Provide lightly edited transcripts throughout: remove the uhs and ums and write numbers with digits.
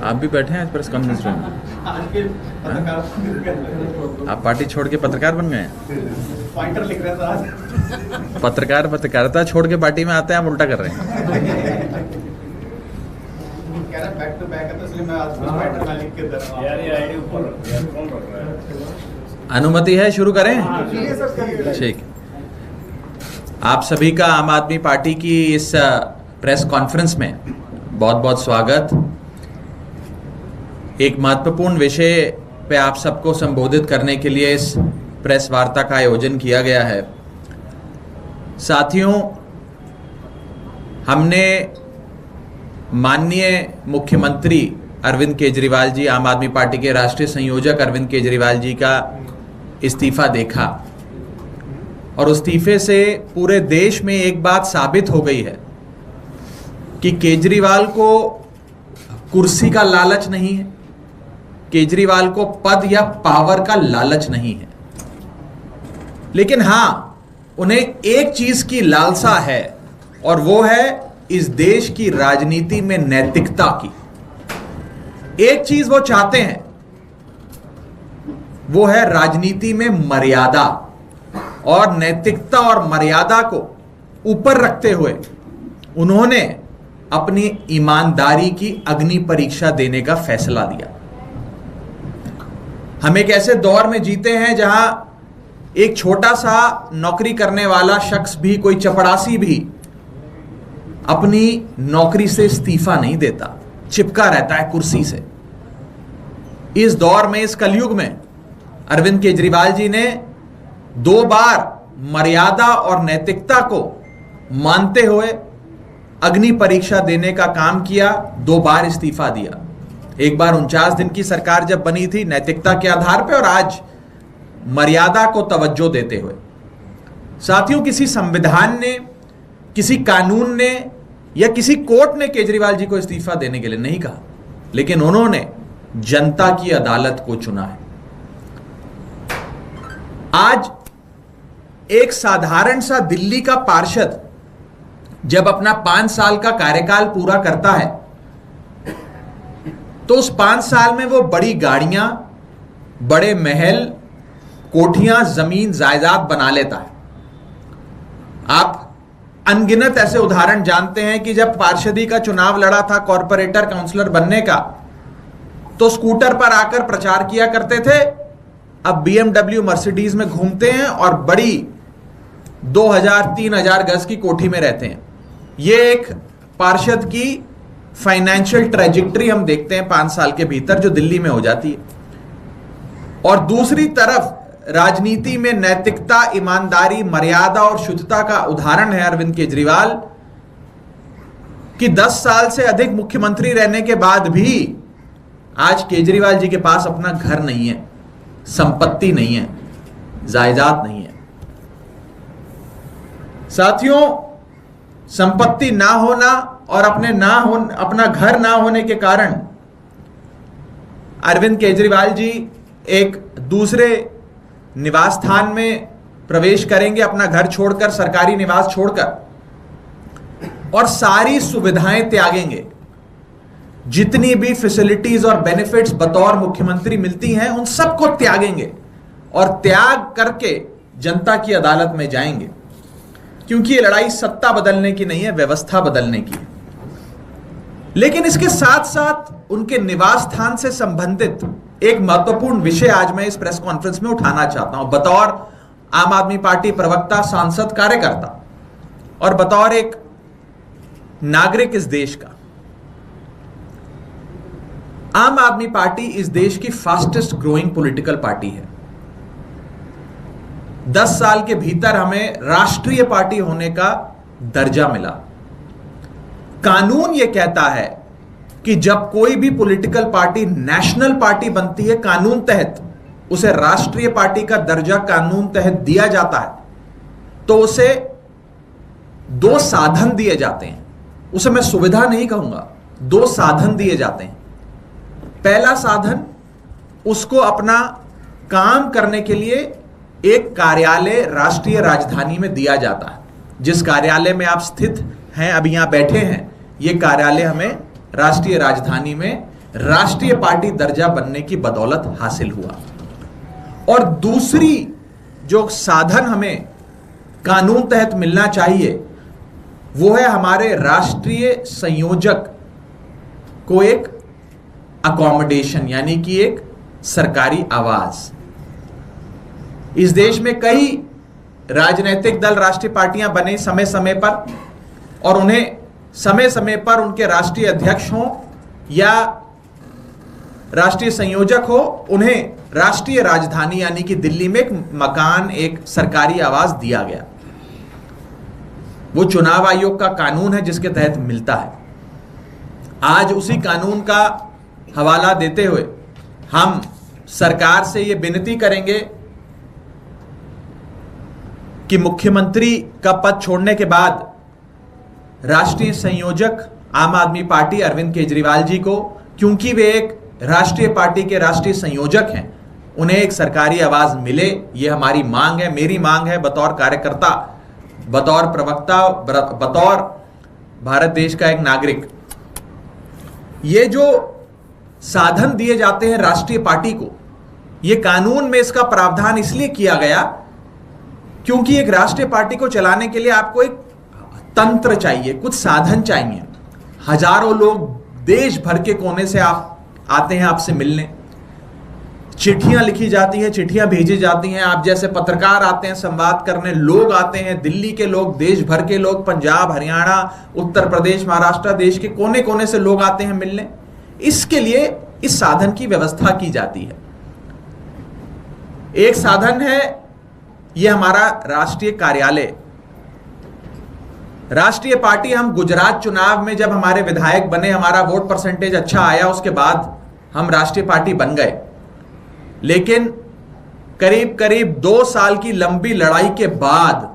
आप भी बैठे हैं आज प्रेस कॉन्फ्रेंस में? आप पार्टी छोड़ के पत्रकार बन गए हैं? पॉइंटर लिख रहे थे आज। पत्रकारिता छोड़ के पार्टी में आते हैं, आप उल्टा कर रहे हैं। कह रहा बैक टू बैक है तो इसलिए मैं आज पॉइंटर ना लिख के दे रहा हूं। यार ये आईडी ऊपर यार कौन रख रहा है? अनुमति है, शुरू करें? सर ठीक। आप सभी का आम आदमी पार्टी की इस प्रेस कॉन्फ्रेंस में बहुत बहुत स्वागत। एक महत्वपूर्ण विषय पे आप सबको संबोधित करने के लिए इस प्रेस वार्ता का आयोजन किया गया है। साथियों, हमने माननीय मुख्यमंत्री अरविंद केजरीवाल जी, आम आदमी पार्टी के राष्ट्रीय संयोजक अरविंद केजरीवाल जी का इस्तीफा देखा और इस्तीफे से पूरे देश में एक बात साबित हो गई है कि केजरीवाल को कुर्सी का लालच नहीं है, केजरीवाल को पद या पावर का लालच नहीं है, लेकिन हां, उन्हें एक चीज की लालसा है और वो है इस देश की राजनीति में नैतिकता की। एक चीज वो चाहते हैं, वो है राजनीति में मर्यादा, और नैतिकता और मर्यादा को ऊपर रखते हुए उन्होंने अपनी ईमानदारी की अग्नि परीक्षा देने का फैसला लिया। हम एक ऐसे दौर में जीते हैं जहां एक छोटा सा नौकरी करने वाला शख्स भी, कोई चपड़ासी भी अपनी नौकरी से इस्तीफा नहीं देता, चिपका रहता है कुर्सी से। इस दौर में, इस कलयुग में अरविंद केजरीवाल जी ने 2 बार मर्यादा और नैतिकता को मानते हुए अग्नि परीक्षा देने का काम किया, 2 बार इस्तीफा दिया। एक बार 49 दिन की सरकार जब बनी थी नैतिकता के आधार पर, और आज मर्यादा को तवज्जो देते हुए। साथियों, किसी संविधान ने, किसी कानून ने या किसी कोर्ट ने केजरीवाल जी को इस्तीफा देने के लिए नहीं कहा, लेकिन उन्होंने जनता की अदालत को चुना है। आज एक साधारण सा दिल्ली का पार्षद जब अपना 5 साल का कार्यकाल पूरा करता है तो उस 5 साल में वो बड़ी गाड़ियां, बड़े महल, कोठियां, जमीन, जायदाद बना लेता है। आप अनगिनत ऐसे उदाहरण जानते हैं कि जब पार्षदी का चुनाव लड़ा था कॉर्पोरेटर काउंसलर बनने का, तो स्कूटर पर आकर प्रचार किया करते थे। अब BMW मर्सिडीज में घूमते हैं और बड़ी 2000-3000 गज की कोठी में रहते हैं। ये एक पार्षद की फाइनेंशियल ट्रेजेक्टरी हम देखते हैं 5 साल के भीतर जो दिल्ली में हो जाती है। और दूसरी तरफ राजनीति में नैतिकता, ईमानदारी, मर्यादा और शुद्धता का उदाहरण है अरविंद केजरीवाल, कि 10 साल से अधिक मुख्यमंत्री रहने के बाद भी आज केजरीवाल जी के पास अपना घर नहीं है, संपत्ति नहीं है, जायदाद नहीं है। साथियों, संपत्ति ना होना और अपना घर ना होने के कारण अरविंद केजरीवाल जी एक दूसरे निवास स्थान में प्रवेश करेंगे, अपना घर छोड़कर, सरकारी निवास छोड़कर, और सारी सुविधाएं त्यागेंगे। जितनी भी फैसिलिटीज और बेनिफिट्स बतौर मुख्यमंत्री मिलती हैं उन सबको त्यागेंगे और त्याग करके जनता की अदालत में जाएंगे, क्योंकि ये लड़ाई सत्ता बदलने की नहीं है, व्यवस्था बदलने की है। लेकिन इसके साथ साथ उनके निवास स्थान से संबंधित एक महत्वपूर्ण विषय आज मैं इस प्रेस कॉन्फ्रेंस में उठाना चाहता हूं, बतौर आम आदमी पार्टी प्रवक्ता, सांसद, कार्यकर्ता और बतौर एक नागरिक इस देश का। आम आदमी पार्टी इस देश की फास्टेस्ट ग्रोइंग पॉलिटिकल पार्टी है। 10 साल के भीतर हमें राष्ट्रीय पार्टी होने का दर्जा मिला। कानून यह कहता है कि जब कोई भी पॉलिटिकल पार्टी नेशनल पार्टी बनती है, कानून तहत उसे राष्ट्रीय पार्टी का दर्जा कानून तहत दिया जाता है, तो उसे 2 साधन दिए जाते हैं। उसे मैं सुविधा नहीं कहूंगा, 2 साधन दिए जाते हैं। पहला साधन, उसको अपना काम करने के लिए एक कार्यालय राष्ट्रीय राजधानी में दिया जाता है। जिस कार्यालय में आप स्थित हैं, अभी यहां बैठे हैं, ये कार्यालय हमें राष्ट्रीय राजधानी में राष्ट्रीय पार्टी दर्जा बनने की बदौलत हासिल हुआ। और दूसरी जो साधन हमें कानून तहत मिलना चाहिए वो है हमारे राष्ट्रीय संयोजक को एक अकोमोडेशन, यानी कि एक सरकारी आवास। इस देश में कई राजनीतिक दल, राष्ट्रीय पार्टियां बने समय समय पर, और उन्हें समय समय पर उनके राष्ट्रीय अध्यक्ष हों या राष्ट्रीय संयोजक हो, उन्हें राष्ट्रीय राजधानी यानी कि दिल्ली में एक मकान, एक सरकारी आवास दिया गया। वो चुनाव आयोग का कानून है जिसके तहत मिलता है। आज उसी कानून का हवाला देते हुए हम सरकार से ये विनती करेंगे कि मुख्यमंत्री का पद छोड़ने के बाद राष्ट्रीय संयोजक आम आदमी पार्टी अरविंद केजरीवाल जी को, क्योंकि वे एक राष्ट्रीय पार्टी के राष्ट्रीय संयोजक हैं, उन्हें एक सरकारी आवाज मिले। ये हमारी मांग है, मेरी मांग है बतौर कार्यकर्ता, बतौर प्रवक्ता, बतौर भारत देश का एक नागरिक। ये जो साधन दिए जाते हैं राष्ट्रीय पार्टी को, ये कानून में इसका प्रावधान इसलिए किया गया क्योंकि एक राष्ट्रीय पार्टी को चलाने के लिए आपको एक तंत्र चाहिए, कुछ साधन चाहिए। हजारों लोग देश भर के कोने से आते हैं आपसे मिलने, चिट्ठियां लिखी जाती है, चिट्ठियां भेजी जाती हैं, आप जैसे पत्रकार आते हैं संवाद करने, लोग आते हैं, दिल्ली के लोग, देश भर के लोग, पंजाब, हरियाणा, उत्तर प्रदेश, महाराष्ट्र, देश के कोने कोने से लोग आते हैं मिलने। इसके लिए इस साधन की व्यवस्था की जाती है। एक साधन है ये हमारा राष्ट्रीय कार्यालय। राष्ट्रीय पार्टी, हम गुजरात चुनाव में जब हमारे विधायक बने, हमारा वोट परसेंटेज अच्छा आया, उसके बाद हम राष्ट्रीय पार्टी बन गए। लेकिन करीब करीब 2 साल की लंबी लड़ाई के बाद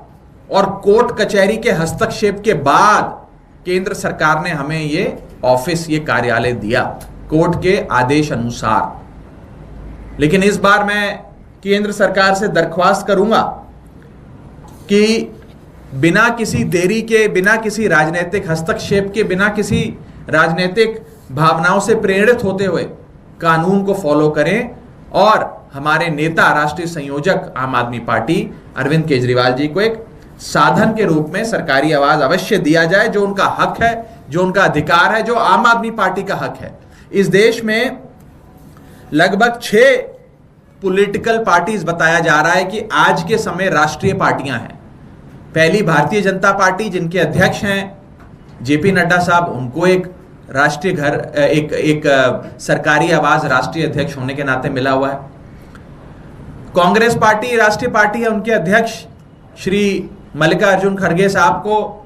और कोर्ट कचहरी के हस्तक्षेप के बाद केंद्र सरकार ने हमें ये ऑफिस, ये कार्यालय दिया कोर्ट के आदेश अनुसार। लेकिन इस बार मैं केंद्र सरकार से दरख्वास्त करूंगा कि बिना किसी देरी के, बिना किसी राजनीतिक हस्तक्षेप के, बिना किसी राजनीतिक भावनाओं से प्रेरित होते हुए कानून को फॉलो करें और हमारे नेता, राष्ट्रीय संयोजक आम आदमी पार्टी अरविंद केजरीवाल जी को एक साधन के रूप में सरकारी आवाज अवश्य दिया जाए, जो उनका हक है, जो उनका अधिकार है, जो आम आदमी पार्टी का हक है। इस देश में लगभग 6 पॉलिटिकल पार्टीज बताया जा रहा है कि आज के समय राष्ट्रीय पार्टियां हैं। पहली भारतीय जनता पार्टी, जिनके अध्यक्ष हैं जेपी नड्डा साहब, उनको एक राष्ट्रीय घर, एक सरकारी आवाज राष्ट्रीय अध्यक्ष होने के नाते मिला हुआ है। कांग्रेस पार्टी राष्ट्रीय पार्टी है, उनके अध्यक्ष श्री मल्लिकार्जुन खड़गे साहब को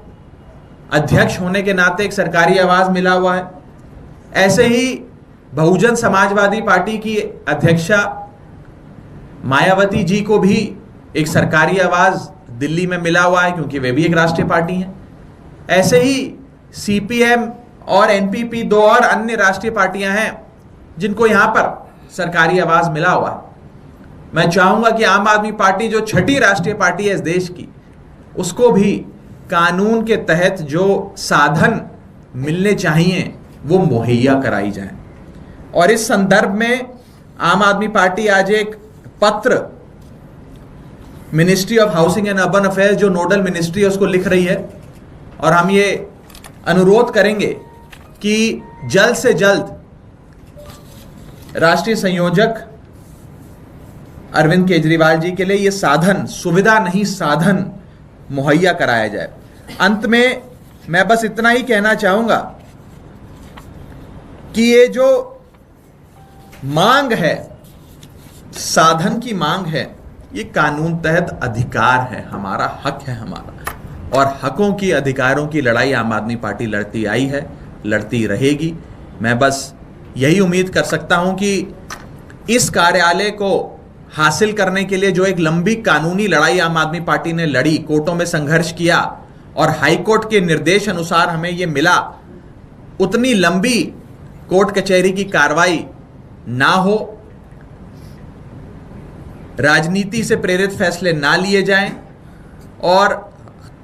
अध्यक्ष होने के नाते एक सरकारी आवाज मिला हुआ है। ऐसे ही बहुजन समाजवादी पार्टी की अध्यक्षा मायावती जी को भी एक सरकारी आवाज दिल्ली में मिला हुआ है, क्योंकि वे भी एक राष्ट्रीय पार्टी हैं। ऐसे ही सीपीएम और एनपीपी, 2 और अन्य राष्ट्रीय पार्टियां हैं जिनको यहां पर सरकारी आवाज मिला हुआ है। मैं चाहूंगा कि आम आदमी पार्टी, जो 6ठी राष्ट्रीय पार्टी है इस देश की, उसको भी कानून के तहत जो साधन मिलने चाहिए वो मुहैया कराई जाए। और इस संदर्भ में आम आदमी पार्टी आज एक पत्र ministry of housing and urban affairs, जो नोडल मिनिस्ट्री है, उसको लिख रही है। और हम ये अनुरोध करेंगे कि जल्द से जल्द राष्ट्रीय संयोजक अरविंद केजरीवाल जी के लिए ये साधन, सुविधा नहीं साधन, मुहैया कराया जाए। अंत में मैं बस इतना ही कहना चाहूंगा कि ये जो मांग है, साधन की मांग है, ये कानून तहत अधिकार है, हमारा हक है हमारा। और हकों की, अधिकारों की लड़ाई आम आदमी पार्टी लड़ती आई है, लड़ती रहेगी। मैं बस यही उम्मीद कर सकता हूं कि इस कार्यालय को हासिल करने के लिए जो एक लंबी कानूनी लड़ाई आम आदमी पार्टी ने लड़ी, कोर्टों में संघर्ष किया और हाई कोर्ट के निर्देश अनुसार हमें ये मिला, उतनी लंबी कोर्ट कचहरी की कार्रवाई ना हो, राजनीति से प्रेरित फैसले ना लिए जाएं और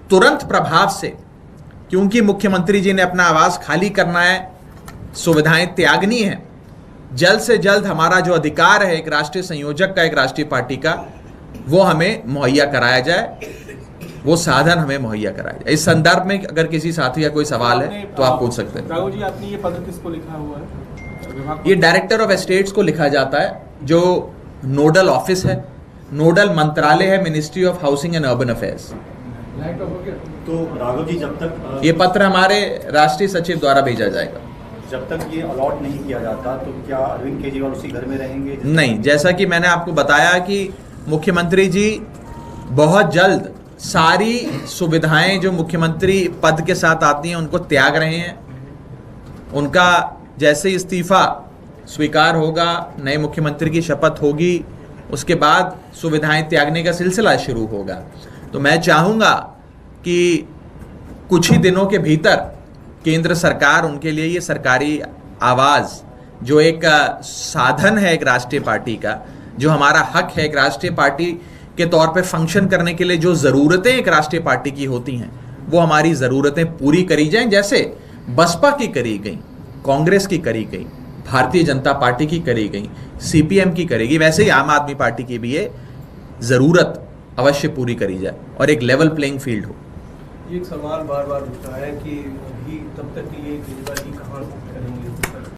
तुरंत प्रभाव से, क्योंकि मुख्यमंत्री जी ने अपना आवास खाली करना है, सुविधाएं त्यागनी है, जल्द से जल्द हमारा जो अधिकार है एक राष्ट्रीय संयोजक का, एक राष्ट्रीय पार्टी का, वो हमें मुहैया कराया जाए, वो साधन हमें मुहैया कराया जाए। इस संदर्भ में अगर किसी साथी का कोई सवाल है तो आप पूछ सकते हैं। राघव जी, आपने ये पत्र किसको लिखा हुआ है? विभाग को? ये डायरेक्टर ऑफ एस्टेट्स को लिखा जाता है, जो नोडल ऑफिस है, नोडल मंत्रालय है ministry of housing and urban affairs. तो राघव जी, जब तक ये पत्र हमारे राष्ट्रीय सचिव द्वारा भेजा जाएगा। जब तक ये अलॉट नहीं किया जाता तो क्या अरविंद केजरीवाल उसी घर में रहेंगे? नहीं, जैसा कि मैंने आपको बताया कि मुख्यमंत्री जी बहुत जल्द सारी सुविधाएं जो मुख्यमंत्री पद के साथ आती हैं उनको त्याग रहे हैं। उनका जैसे इस्तीफा स्वीकार होगा, नए मुख्यमंत्री की शपथ होगी, उसके बाद सुविधाएं त्यागने का सिलसिला शुरू होगा। तो मैं चाहूँगा कि कुछ ही दिनों के भीतर केंद्र सरकार उनके लिए ये सरकारी आवाज़, जो एक साधन है एक राष्ट्रीय पार्टी का, जो हमारा हक है एक राष्ट्रीय पार्टी के तौर पे फंक्शन करने के लिए, जो ज़रूरतें एक राष्ट्रीय पार्टी की होती हैं, वो हमारी ज़रूरतें पूरी करी जाएं, जैसे बसपा की करी गई, कांग्रेस की करी गई, भारतीय जनता पार्टी की करी गई, सीपीएम की करेगी, वैसे ही आम आदमी पार्टी की भी ये ज़रूरत अवश्य पूरी करी जाए और एक लेवल प्लेइंग फील्ड हो। एक सवाल बार बार उठता है कि अभी तब तक ये केजरीवाल जी कहाँ करेंगे?